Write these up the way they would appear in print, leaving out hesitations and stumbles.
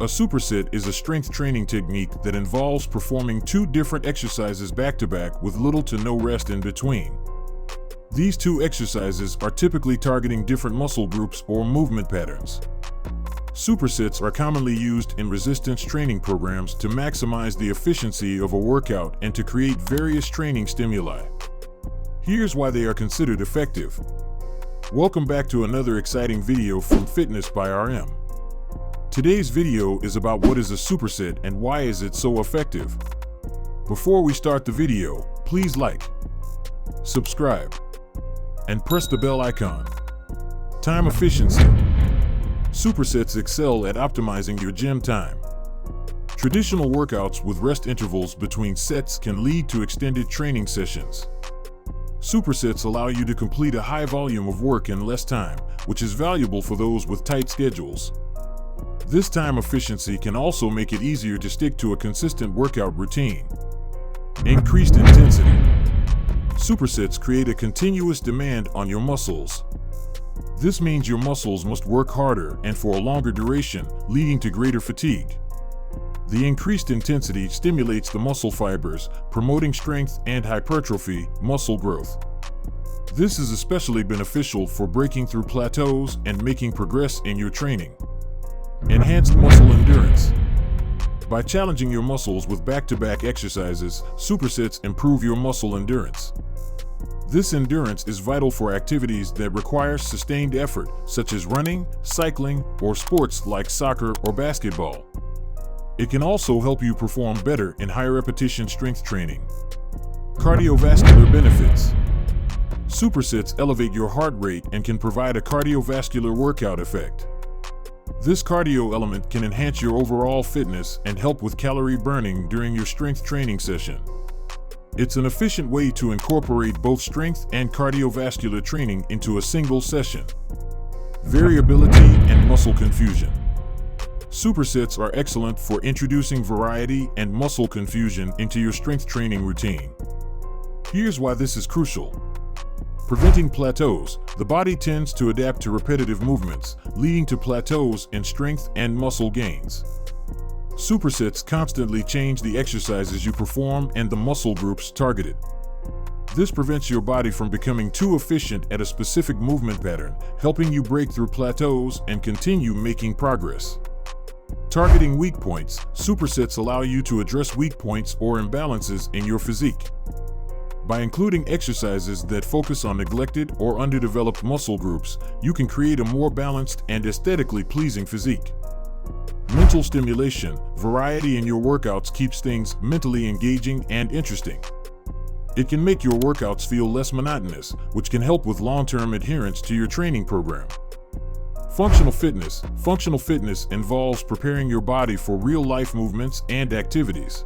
A superset is a strength training technique that involves performing two different exercises back-to-back with little to no rest in between. These two exercises are typically targeting different muscle groups or movement patterns. Supersets are commonly used in resistance training programs to maximize the efficiency of a workout and to create various training stimuli. Here's why they are considered effective. Welcome back to another exciting video from Fitness by RM. Today's video is about what is a superset and why is it so effective. Before we start the video, please like, subscribe, and press the bell icon. Time efficiency. Supersets excel at optimizing your gym time. Traditional workouts with rest intervals between sets can lead to extended training sessions. Supersets allow you to complete a high volume of work in less time, which is valuable for those with tight schedules. This time efficiency can also make it easier to stick to a consistent workout routine. Increased intensity. Supersets create a continuous demand on your muscles. This means your muscles must work harder and for a longer duration, leading to greater fatigue. The increased intensity stimulates the muscle fibers, promoting strength and hypertrophy, muscle growth. This is especially beneficial for breaking through plateaus and making progress in your training. Enhanced muscle endurance. By challenging your muscles with back-to-back exercises, supersets improve your muscle endurance. This endurance is vital for activities that require sustained effort, such as running, cycling, or sports like soccer or basketball. It can also help you perform better in high-repetition strength training. Cardiovascular benefits. Supersets elevate your heart rate and can provide a cardiovascular workout effect. This cardio element can enhance your overall fitness and help with calorie burning during your strength training session. It's an efficient way to incorporate both strength and cardiovascular training into a single session. Variability and muscle confusion. Supersets are excellent for introducing variety and muscle confusion into your strength training routine. Here's why this is crucial. Preventing plateaus, the body tends to adapt to repetitive movements, leading to plateaus in strength and muscle gains. Supersets constantly change the exercises you perform and the muscle groups targeted. This prevents your body from becoming too efficient at a specific movement pattern, helping you break through plateaus and continue making progress. Targeting weak points, supersets allow you to address weak points or imbalances in your physique. By including exercises that focus on neglected or underdeveloped muscle groups, you can create a more balanced and aesthetically pleasing physique. Mental stimulation. Variety in your workouts keeps things mentally engaging and interesting. It can make your workouts feel less monotonous, which can help with long-term adherence to your training program. Functional fitness. Functional fitness involves preparing your body for real-life movements and activities.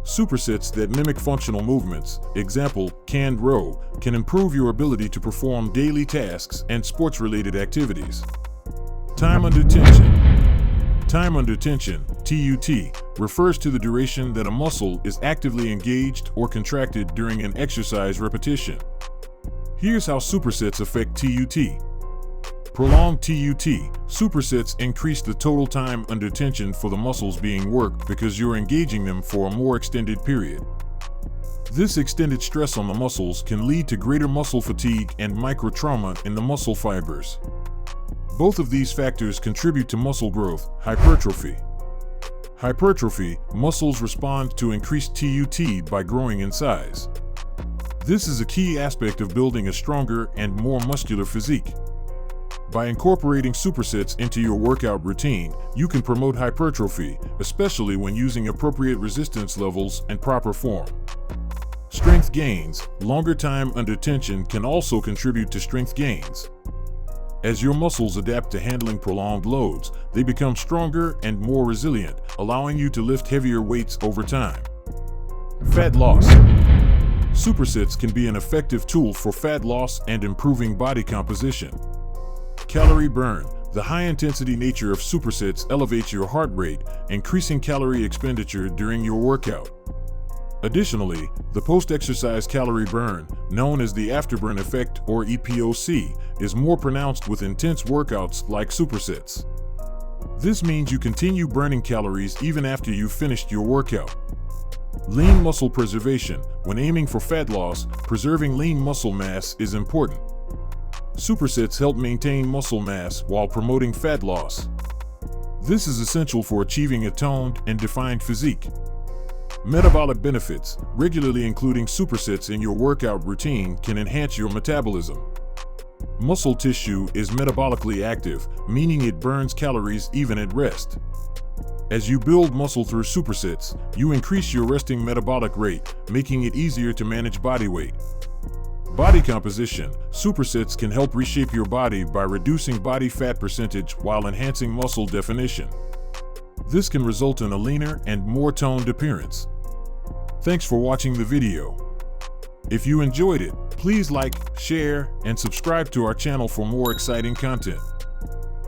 Supersets that mimic functional movements, example, canned row, can improve your ability to perform daily tasks and sports-related activities. Time under tension. Time under tension, TUT, refers to the duration that a muscle is actively engaged or contracted during an exercise repetition. Here's how supersets affect TUT. Prolonged TUT. Supersets increase the total time under tension for the muscles being worked because you're engaging them for a more extended period. This extended stress on the muscles can lead to greater muscle fatigue and microtrauma in the muscle fibers. Both of these factors contribute to muscle growth, hypertrophy. Hypertrophy. Muscles respond to increased TUT by growing in size. This is a key aspect of building a stronger and more muscular physique. By incorporating supersets into your workout routine, you can promote hypertrophy, especially when using appropriate resistance levels and proper form. Strength gains. Longer time under tension can also contribute to strength gains. As your muscles adapt to handling prolonged loads, they become stronger and more resilient, allowing you to lift heavier weights over time. Fat loss. Supersets can be an effective tool for fat loss and improving body composition. Calorie burn. The high-intensity nature of supersets elevates your heart rate, increasing calorie expenditure during your workout. Additionally, the post-exercise calorie burn, known as the afterburn effect or EPOC, is more pronounced with intense workouts like supersets. This means you continue burning calories even after you've finished your workout. Lean muscle preservation. When aiming for fat loss, preserving lean muscle mass is important. Supersets help maintain muscle mass while promoting fat loss. This is essential for achieving a toned and defined physique. Metabolic benefits. Regularly including supersets in your workout routine can enhance your metabolism. Muscle tissue is metabolically active, meaning it burns calories even at rest. As you build muscle through supersets, you increase your resting metabolic rate, making it easier to manage body weight. Body composition. Supersets can help reshape your body by reducing body fat percentage while enhancing muscle definition. This can result in a leaner and more toned appearance. Thanks for watching the video. If you enjoyed it, please like, share, and subscribe to our channel for more exciting content.